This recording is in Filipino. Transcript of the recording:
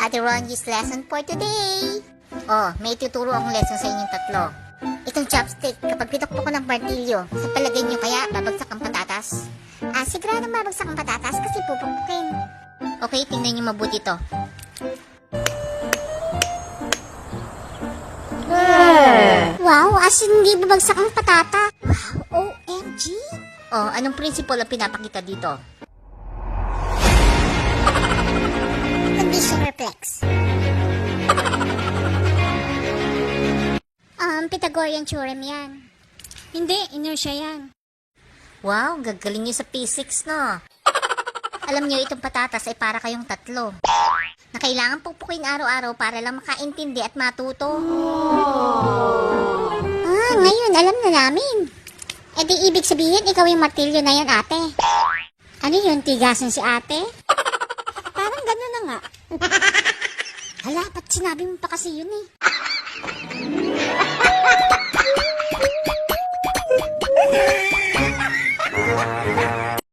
Ate Ronji's lesson for today. Oh, may tuturo akong lesson sa inyong tatlo. Itong chopstick, kapag pinukpok ko ng martilyo, sa palagay nyo kaya babagsak ang patatas? Siguradong babagsak ang patatas kasi pupukpukin. Okay, tingnan nyo mabuti to. Wow, as in hindi babagsak ang patata. Wow, OMG. Oh, anong principle ang pinapakita dito? Condition reflex. Pythagorean theorem yan. Hindi, inertia yan. Wow, gagaling nyo sa physics, no? Alam nyo, itong patatas ay para kayong tatlo. Na kailangan pupukin araw-araw para lang makaintindi at matuto. Ngayon, alam na namin. E di ibig sabihin, ikaw yung martilyo na yan, ate. Ano yun, tigasan si ate? Parang gano'n na nga. Hala, ba't sinabi mo pa kasi yun eh?